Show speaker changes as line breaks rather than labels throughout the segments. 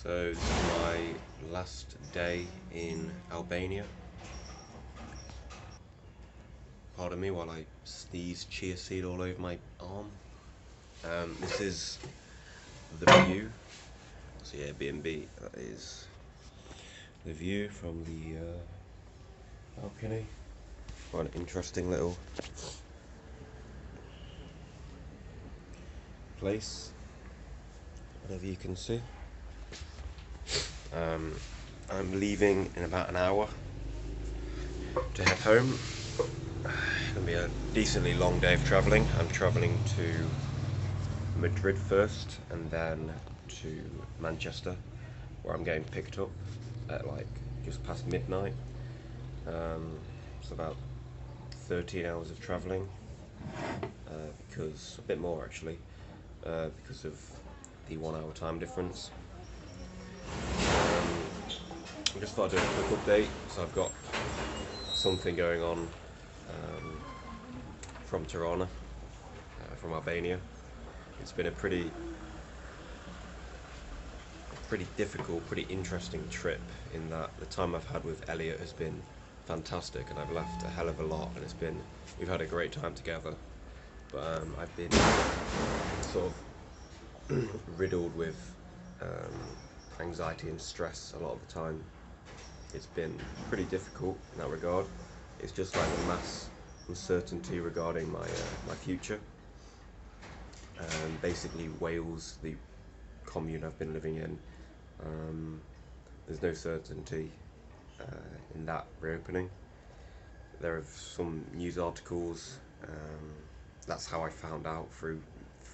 So this is my last day in Albania. Pardon me while I sneeze chia seed all over my arm. This is the view. So yeah, B&B, that is the view from the balcony. Quite an interesting little place, whatever you can see. I'm leaving in about an hour to head home. It's going to be a decently long day of travelling. I'm travelling to Madrid first and then to Manchester, where I'm getting picked up at like just past midnight. It's about 13 hours of travelling, because a bit more actually, because of the 1 hour time difference. I just thought I'd do a quick update. So I've got something going on from Tirana, from Albania. It's been a pretty difficult, pretty interesting trip, in that the time I've had with Elliot has been fantastic and I've laughed a hell of a lot, and we've had a great time together. But I've been sort of riddled with anxiety and stress a lot of the time. It's been pretty difficult in that regard. It's just like a mass uncertainty regarding my future. Basically Wales, the commune I've been living in, there's no certainty in that reopening. There are some news articles, that's how I found out, through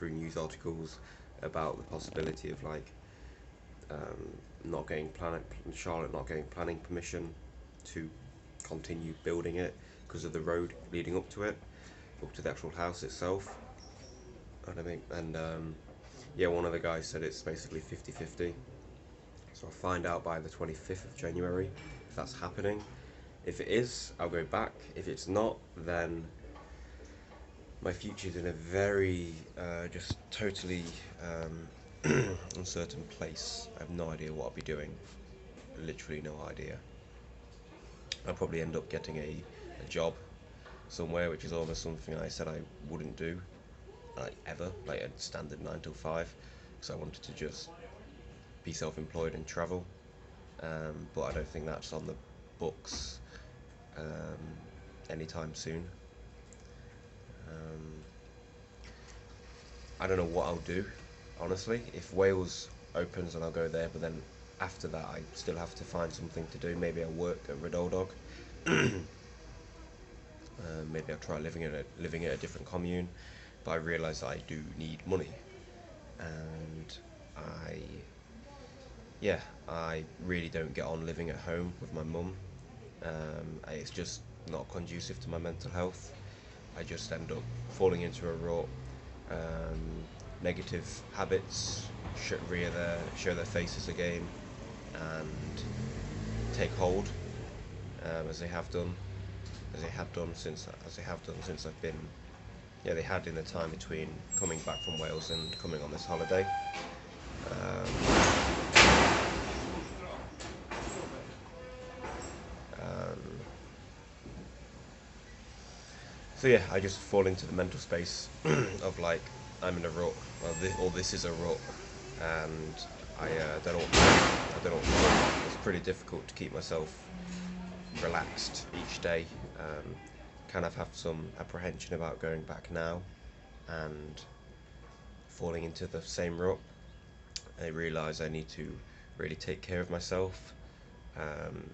news articles, about the possibility of like Charlotte not getting planning permission to continue building it because of the road leading up to the actual house itself. And yeah, one of the guys said it's basically 50-50. So I'll find out by the 25th of January if that's happening. If it is, I'll go back. If it's not, then my future's in a very, just totally uncertain place. I have no idea what I'll be doing. Literally no idea. I'll probably end up getting a job somewhere, which is almost something I said I wouldn't do, like ever, like a standard 9 to 5, because I wanted to just be self-employed and travel. But I don't think that's on the books anytime soon. I don't know what I'll do, honestly. If Wales opens, then I'll go there, but then after that I still have to find something to do. Maybe I'll work at Ridoldog. Maybe I'll try living in a different commune, but I realise I do need money, and I really don't get on living at home with my mum. It's just not conducive to my mental health. I just end up falling into a rut. Negative habits show their faces again and take hold, as they had done since I've been. Yeah, they had in the time between coming back from Wales and coming on this holiday. So yeah, I just fall into the mental space of like, I'm in a rut, or this is a rut, and I don't know what to do. It's pretty difficult to keep myself relaxed each day. Kind of have some apprehension about going back now and falling into the same rut. I realise I need to really take care of myself,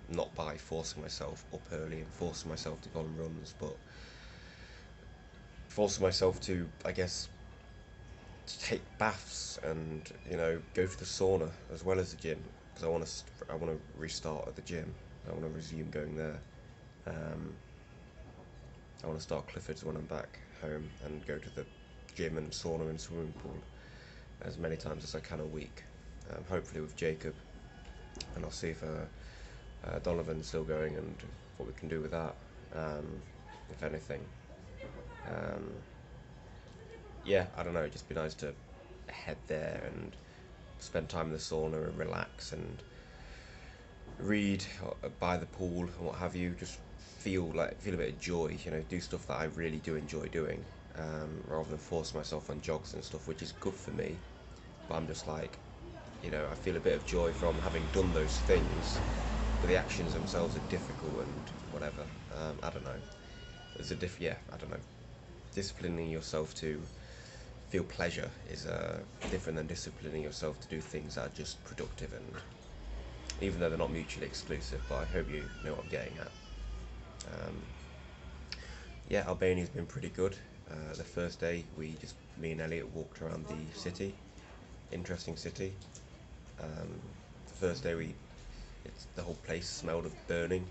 not by forcing myself up early and forcing myself to go on runs, but forcing myself to, I guess, to take baths and, go to the sauna as well as the gym, because I want to restart at the gym. I want to resume going there. I want to start Clifford's when I'm back home and go to the gym and sauna and swimming pool as many times as I can a week, hopefully with Jacob, and I'll see if Donovan's still going and what we can do with that, if anything. Yeah, I don't know, it'd just be nice to head there and spend time in the sauna and relax and read by the pool and what have you. Just feel a bit of joy, do stuff that I really do enjoy doing, rather than force myself on jogs and stuff, which is good for me. But I'm just like, I feel a bit of joy from having done those things, but the actions themselves are difficult and whatever. I don't know. I don't know. Disciplining yourself to feel pleasure is different than disciplining yourself to do things that are just productive, and even though they're not mutually exclusive, but I hope you know what I'm getting at. Yeah, Albania's been pretty good. The first day, me and Elliot walked around the city. Interesting city. The first day, the whole place smelled of burning.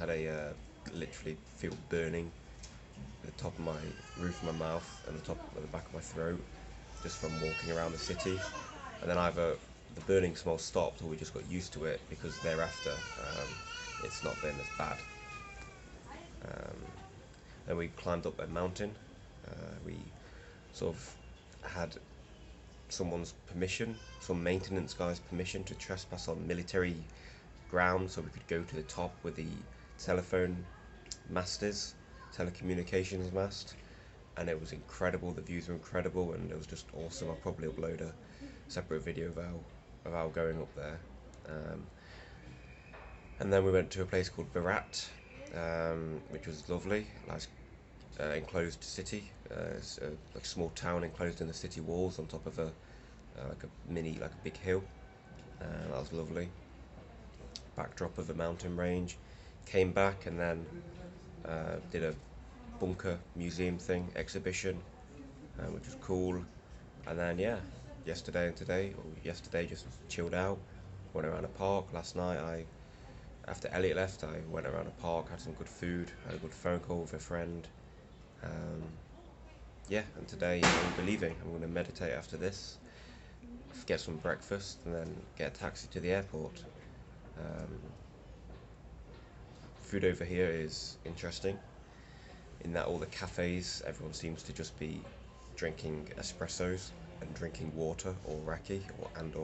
I had literally feel burning at the top of my roof of my mouth and the back of my throat, just from walking around the city. And then either the burning smell stopped, or we just got used to it, because thereafter it's not been as bad. Then we climbed up a mountain. We sort of had some maintenance guy's permission to trespass on military ground, so we could go to the top where the telephone mast is, telecommunications mast, and it was incredible. The views were incredible, and it was just awesome. I'll probably upload a separate video of our going up there. And then we went to a place called Barat, which was lovely. Nice enclosed city. It's a small town enclosed in the city walls on top of a big hill. That was lovely. Backdrop of a mountain range. Came back and then did a bunker museum exhibition, which was cool. And then yesterday just chilled out. Went around a park. Last night after Elliot left, I went around a park, had some good food, had a good phone call with a friend. And today I'm leaving. I'm going to meditate after this, get some breakfast, and then get a taxi to the airport. Food over here is interesting, in that all the cafes, everyone seems to just be drinking espressos and drinking water or raki, and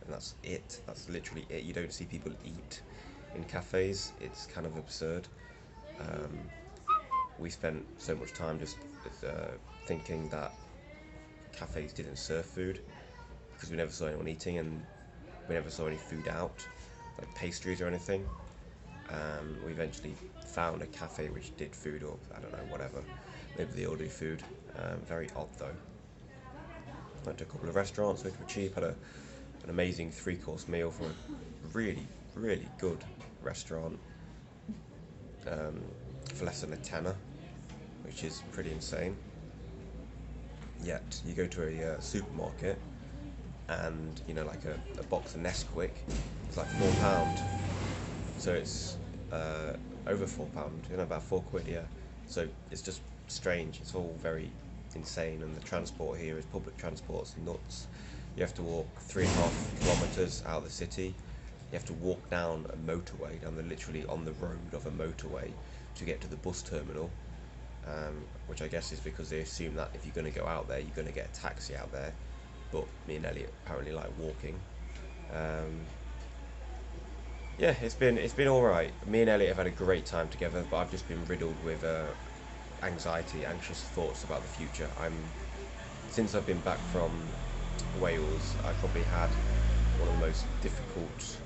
that's it. That's literally it. You don't see people eat in cafes. It's kind of absurd. We spent so much time just thinking that cafes didn't serve food, because we never saw anyone eating, and we never saw any food out, like pastries or anything. We eventually found a cafe which did food, or I don't know, whatever. Maybe they all do food. Very odd though. Went to a couple of restaurants which were cheap. Had an amazing 3-course meal from a really, really good restaurant for less than a tenner, which is pretty insane. Yet you go to a supermarket, and like a box of Nesquik, it's like £4. So it's over £4, about £4, yeah. So it's just strange. It's all very insane, and the transport here is public transport's nuts. You have to walk 3.5 kilometres out of the city. You have to walk down a motorway, literally on the road of a motorway, to get to the bus terminal. Which I guess is because they assume that if you're going to go out there, you're going to get a taxi out there. But me and Elliot apparently like walking. It's been all right. Me and Elliot have had a great time together, but I've just been riddled with anxious thoughts about the future. Since I've been back from Wales, I've probably had one of the most difficult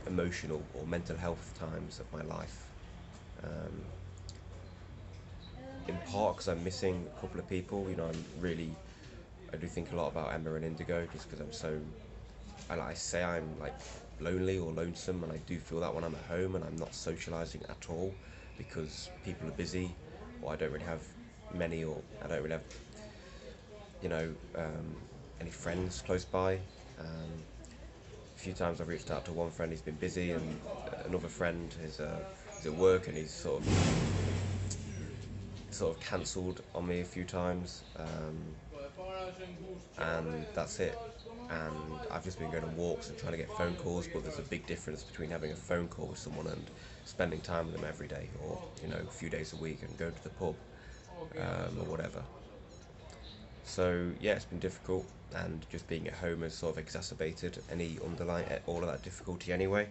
emotional or mental health times of my life. In part because I'm missing a couple of people. I do think a lot about Emma and Indigo, just because I say I'm like lonely or lonesome, and I do feel that when I'm at home and I'm not socialising at all, because people are busy, or I don't really have many, or I don't really have any friends close by. A few times I've reached out to one friend, he's been busy, and another friend is at work, and he's sort of cancelled on me a few times, and that's it. And I've just been going on walks and trying to get phone calls, but there's a big difference between having a phone call with someone and spending time with them every day, or a few days a week, and going to the pub, or whatever. So yeah, it's been difficult, and just being at home has sort of exacerbated any underlying all of that difficulty anyway.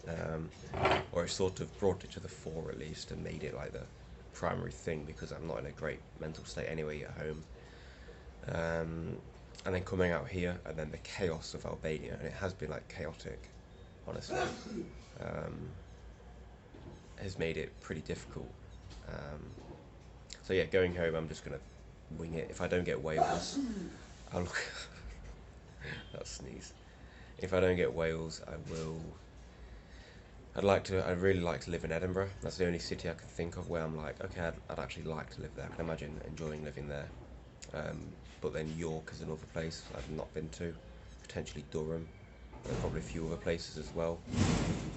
Um, or it sort of brought it to the fore at least and made it like the primary thing because I'm not in a great mental state anyway at home. And then coming out here and then the chaos of Albania, and it has been like chaotic, honestly, um, has made it pretty difficult. Um, so yeah, going home, I'm just gonna wing it. If I don't get Wales, I'll look. That sneeze. If I don't get Wales, I will. I'd really like to live in Edinburgh. That's the only city I can think of where I'm like, okay, I'd actually like to live there. I can imagine enjoying living there. But then York is another place I've not been to. Potentially Durham. And probably a few other places as well.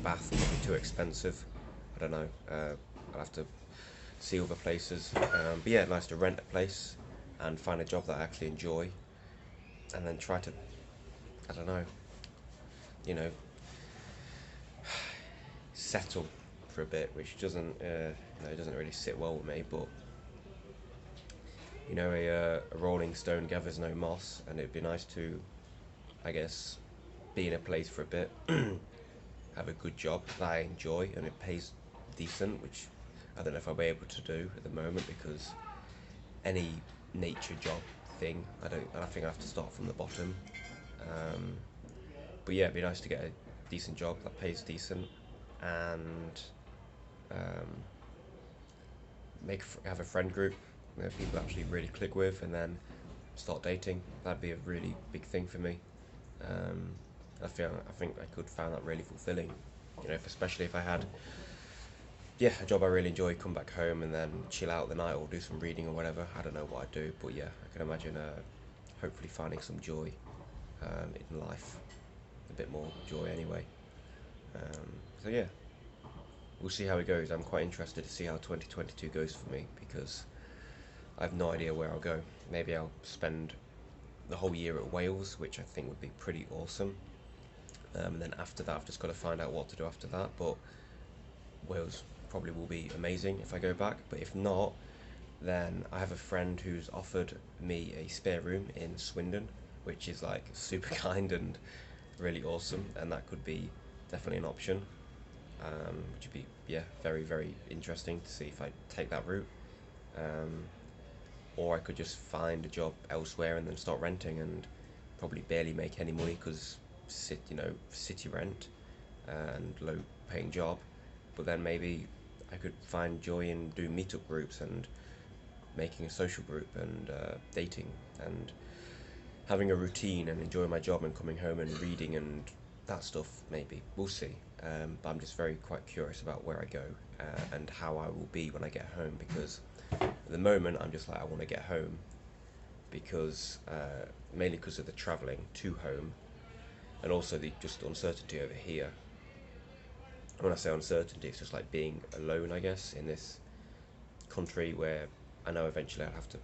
Bath would be too expensive. I don't know. I'll have to see other places. But yeah, nice to rent a place and find a job that I actually enjoy. And then try to, I don't know, you know, settle for a bit, which doesn't, it doesn't really sit well with me. But a rolling stone gathers no moss, and it'd be nice to, I guess, be in a place for a bit, have a good job that I enjoy, and it pays decent, which I don't know if I'll be able to do at the moment because any nature job thing, I think I have to start from the bottom. But yeah, it'd be nice to get a decent job that pays decent and have a friend group that people actually really click with, and then start dating. That'd be a really big thing for me. I think I could find that really fulfilling. Especially if I had a job I really enjoy, come back home and then chill out the night or do some reading or whatever. I don't know what I'd do, but yeah, I can imagine hopefully finding some joy in life, a bit more joy anyway. So yeah, we'll see how it goes. I'm quite interested to see how 2022 goes for me because I have no idea where I'll go. Maybe I'll spend the whole year at Wales, which I think would be pretty awesome. And then after that, I've just got to find out what to do after that. But Wales probably will be amazing if I go back. But if not, then I have a friend who's offered me a spare room in Swindon, which is like super kind and really awesome. And that could be definitely an option, which would be very, very interesting to see if I take that route. Or I could just find a job elsewhere and then start renting and probably barely make any money because city rent and low paying job. But then maybe I could find joy in doing meetup groups and making a social group and dating and having a routine and enjoying my job and coming home and reading and that stuff. Maybe we'll see. But I'm just quite curious about where I go and how I will be when I get home, because at the moment I'm just like, I want to get home because mainly because of the travelling to home and also the just uncertainty over here. When I say uncertainty, it's just like being alone, I guess, in this country where I know eventually I'll have to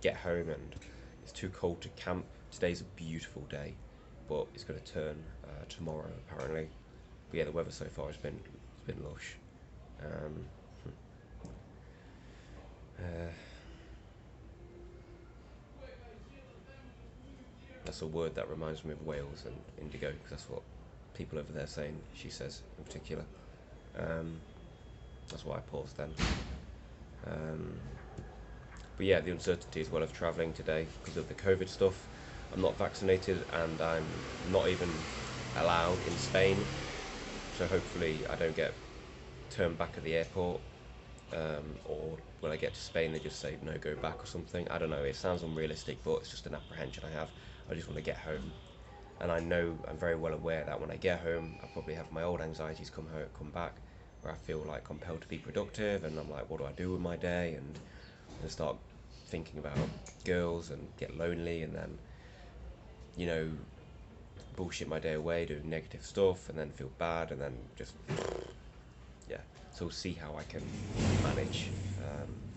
get home and it's too cold to camp. Today's a beautiful day, but it's going to turn tomorrow apparently. But yeah, the weather so far has been lush. That's a word that reminds me of Wales and indigo, because that's what people over there saying. She says in particular. That's why I paused then. But yeah, the uncertainty as well of travelling today because of the COVID stuff. I'm not vaccinated and I'm not even allowed in Spain, so hopefully I don't get turned back at the airport, or when I get to Spain they just say no, go back or something. I don't know, it sounds unrealistic, but it's just an apprehension I have. I just want to get home, and I know, I'm very well aware that when I get home I'll probably have my old anxieties come back, where I feel like compelled to be productive and I'm like, what do I do with my day, and I start thinking about girls and get lonely and then bullshit my day away doing negative stuff and then feel bad and then just so we'll see how I can manage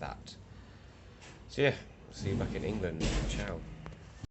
that. So yeah, see you back in England. Ciao.